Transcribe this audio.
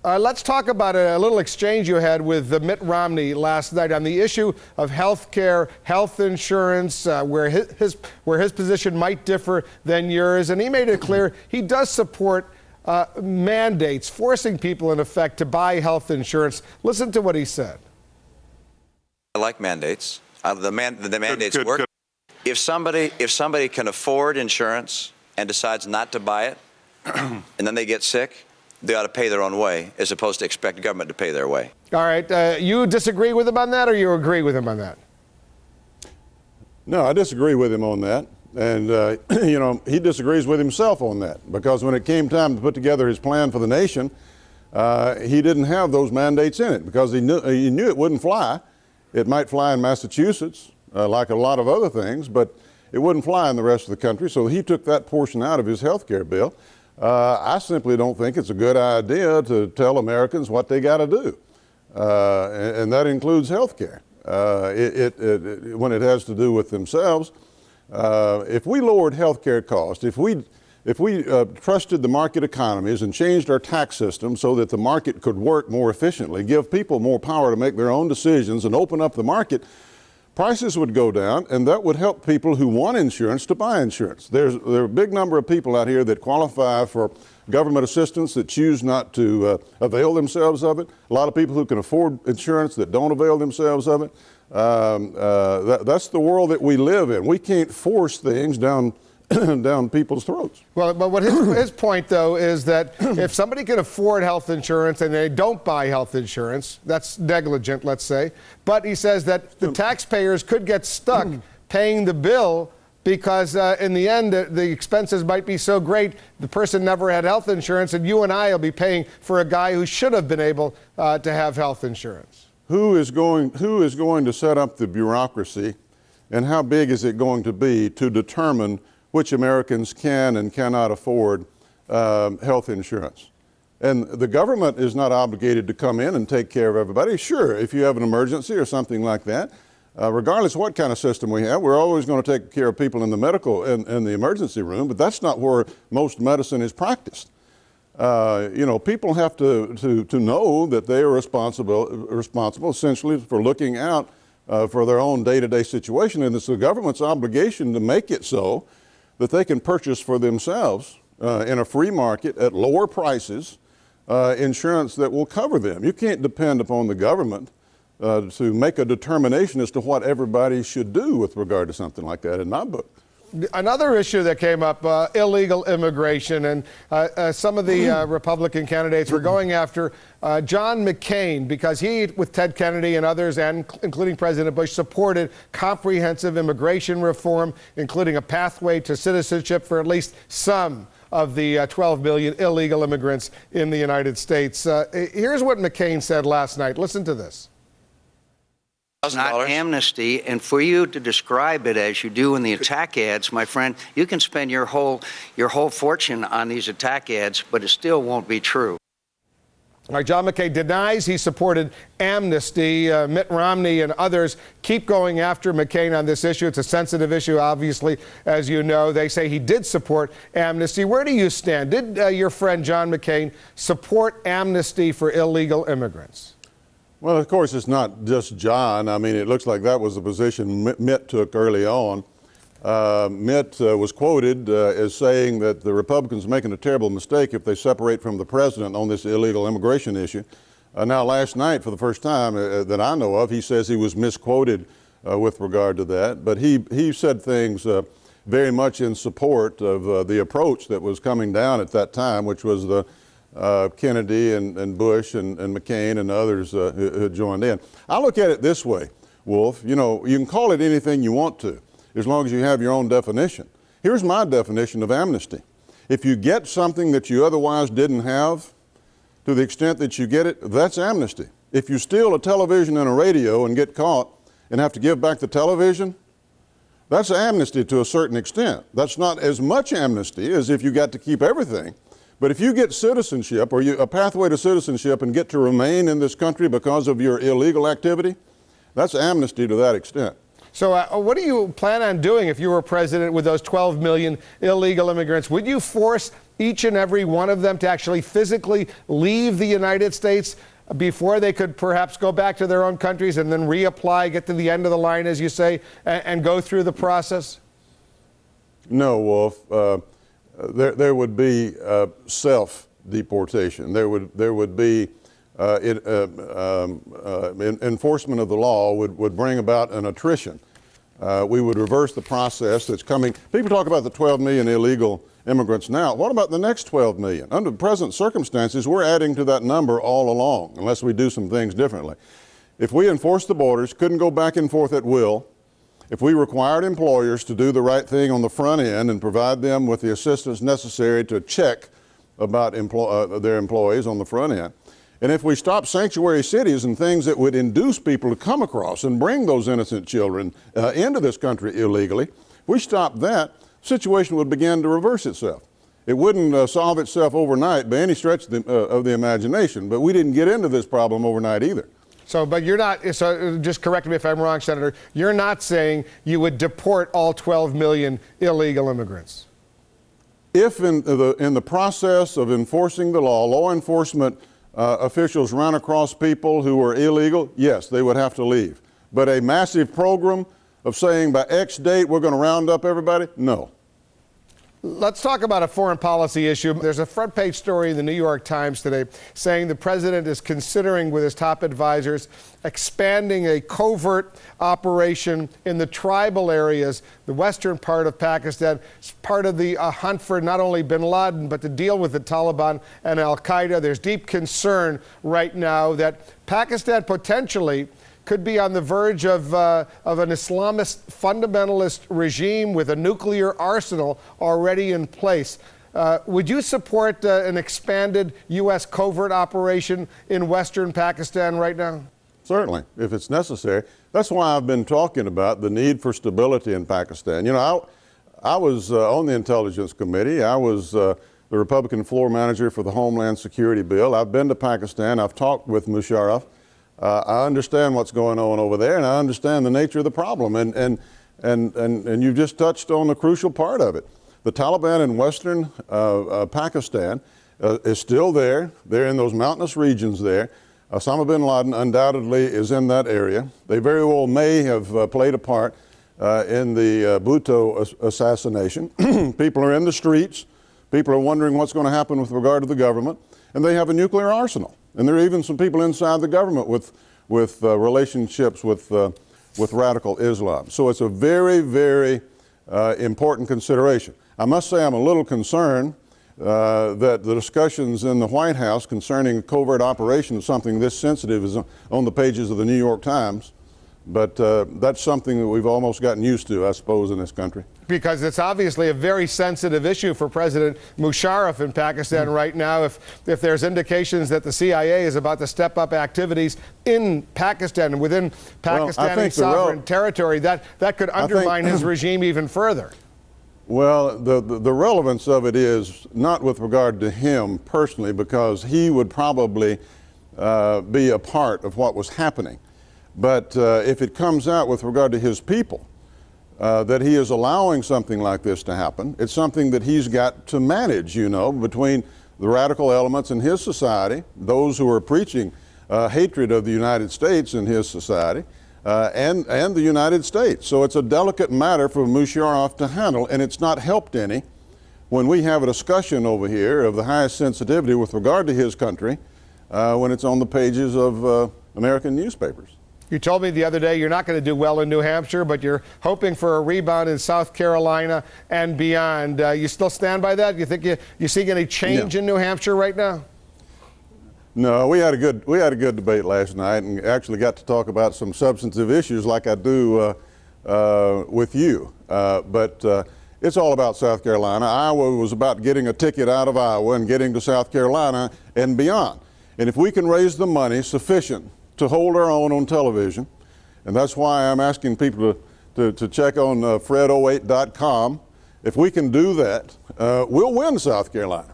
Let's talk about a little exchange you had with Mitt Romney last night on the issue of health care, health insurance, where his position might differ than yours. And he made it clear he does support mandates, forcing people, in effect, to buy health insurance. Listen to what he said. I like mandates. The mandates work. If somebody can afford insurance and decides not to buy it, and then they get sick, they ought to pay their own way, as opposed to expect government to pay their way. All right. You disagree with him on that, or you agree with him on that? No, I disagree with him on that. And, he disagrees with himself on that, because when it came time to put together his plan for the nation, he didn't have those mandates in it, because he knew it wouldn't fly. It might fly in Massachusetts, like a lot of other things, but it wouldn't fly in the rest of the country. So he took that portion out of his health care bill. I simply don't think it's a good idea to tell Americans what they got to do, and that includes health care. When it has to do with themselves, if we lowered health care costs, if we trusted the market economies and changed our tax system so that the market could work more efficiently, give people more power to make their own decisions, and open up the market, prices would go down, and that would help people who want insurance to buy insurance. There are a big number of people out here that qualify for government assistance that choose not to avail themselves of it. A lot of people who can afford insurance that don't avail themselves of it. That's the world that we live in. We can't force things down people's throats. Well, but what his point, though, is that if somebody can afford health insurance and they don't buy health insurance, that's negligent, let's say. But he says that the taxpayers could get stuck paying the bill because in the end, the expenses might be so great, the person never had health insurance, and you and I will be paying for a guy who should have been able to have health insurance. Who is going to set up the bureaucracy, and how big is it going to be to determine which Americans can and cannot afford health insurance? And the government is not obligated to come in and take care of everybody. Sure, if you have an emergency or something like that, regardless of what kind of system we have, we're always going to take care of people in the medical and the emergency room, but that's not where most medicine is practiced. People have to know that they are responsible essentially for looking out for their own day-to-day situation, and it's the government's obligation to make it so that they can purchase for themselves in a free market at lower prices insurance that will cover them. You can't depend upon the government to make a determination as to what everybody should do with regard to something like that, in my book. Another issue that came up, illegal immigration, and some of the Republican candidates were going after John McCain because he, with Ted Kennedy and others, and including President Bush, supported comprehensive immigration reform, including a pathway to citizenship for at least some of the 12 million illegal immigrants in the United States. Here's what McCain said last night. Listen to this. Not amnesty, and for you to describe it as you do in the attack ads, my friend, you can spend your whole fortune on these attack ads, but it still won't be true. All right, John McCain denies he supported amnesty. Mitt Romney and others keep going after McCain on this issue. It's a sensitive issue, obviously, as you know. They say he did support amnesty. Where do you stand? Did your friend John McCain support amnesty for illegal immigrants? Well, of course, it's not just John. I mean, it looks like that was the position Mitt took early on. Mitt was quoted as saying that the Republicans are making a terrible mistake if they separate from the president on this illegal immigration issue. Now, last night, for the first time that I know of, he says he was misquoted with regard to that. But he said things very much in support of the approach that was coming down at that time, which was the Kennedy and Bush and McCain and others who joined in. I look at it this way, Wolf. You can call it anything you want to, as long as you have your own definition. Here's my definition of amnesty. If you get something that you otherwise didn't have, to the extent that you get it, that's amnesty. If you steal a television and a radio and get caught and have to give back the television, that's amnesty to a certain extent. That's not as much amnesty as if you got to keep everything. But if you get citizenship or a pathway to citizenship and get to remain in this country because of your illegal activity, that's amnesty to that extent. So what do you plan on doing if you were president with those 12 million illegal immigrants? Would you force each and every one of them to actually physically leave the United States before they could perhaps go back to their own countries and then reapply, get to the end of the line, as you say, and go through the process? No, Wolf. There would be self-deportation. There would be enforcement of the law would bring about an attrition. We would reverse the process that's coming. People talk about the 12 million illegal immigrants now. What about the next 12 million? Under present circumstances, we're adding to that number all along, unless we do some things differently. If we enforced the borders, couldn't go back and forth at will, if we required employers to do the right thing on the front end and provide them with the assistance necessary to check about their employees on the front end, and if we stop sanctuary cities and things that would induce people to come across and bring those innocent children into this country illegally, if we stop that, the situation would begin to reverse itself. It wouldn't solve itself overnight by any stretch of the imagination, but we didn't get into this problem overnight either. So, but you're not, so just correct me if I'm wrong, Senator, you're not saying you would deport all 12 million illegal immigrants? If in the process of enforcing the law enforcement officials run across people who are illegal, yes, they would have to leave. But a massive program of saying by X date we're going to round up everybody, no. Let's talk about a foreign policy issue. There's a front page story in the New York Times today saying the president is considering with his top advisors expanding a covert operation in the tribal areas, the western part of Pakistan. It's part of the hunt for not only bin Laden, but to deal with the Taliban and al-Qaeda. There's deep concern right now that Pakistan potentially could be on the verge of an Islamist fundamentalist regime with a nuclear arsenal already in place. Would you support an expanded U.S. covert operation in western Pakistan right now? Certainly, if it's necessary. That's why I've been talking about the need for stability in Pakistan. You know, I was on the Intelligence Committee. I was the Republican floor manager for the Homeland Security Bill. I've been to Pakistan. I've talked with Musharraf. I understand what's going on over there, and I understand the nature of the problem. And you've just touched on the crucial part of it. The Taliban in western Pakistan is still there. They're in those mountainous regions there. Osama bin Laden undoubtedly is in that area. They very well may have played a part in the Bhutto assassination. People are in the streets. People are wondering what's going to happen with regard to the government. And they have a nuclear arsenal. And there are even some people inside the government with relationships with radical Islam. So it's a very, very important consideration. I must say I'm a little concerned that the discussions in the White House concerning a covert operation of something this sensitive is on the pages of the New York Times. But that's something that we've almost gotten used to, I suppose, in this country. Because it's obviously a very sensitive issue for President Musharraf in Pakistan right now. If there's indications that the CIA is about to step up activities in Pakistan and within Pakistani sovereign territory, that could undermine his regime even further. Well, the relevance of it is not with regard to him personally, because he would probably be a part of what was happening. But if it comes out with regard to his people, that he is allowing something like this to happen, it's something that he's got to manage, you know, between the radical elements in his society, those who are preaching hatred of the United States in his society, and the United States. So it's a delicate matter for Musharraf to handle, and it's not helped any when we have a discussion over here of the highest sensitivity with regard to his country when it's on the pages of American newspapers. You told me the other day you're not going to do well in New Hampshire, but you're hoping for a rebound in South Carolina and beyond. You still stand by that? You think you see any change in New Hampshire right now? No, we had a good debate last night, and actually got to talk about some substantive issues like I do with you. But it's all about South Carolina. Iowa was about getting a ticket out of Iowa and getting to South Carolina and beyond. And if we can raise the money sufficient to hold our own on television, and that's why I'm asking people to check on fred08.com. If we can do that, we'll win South Carolina.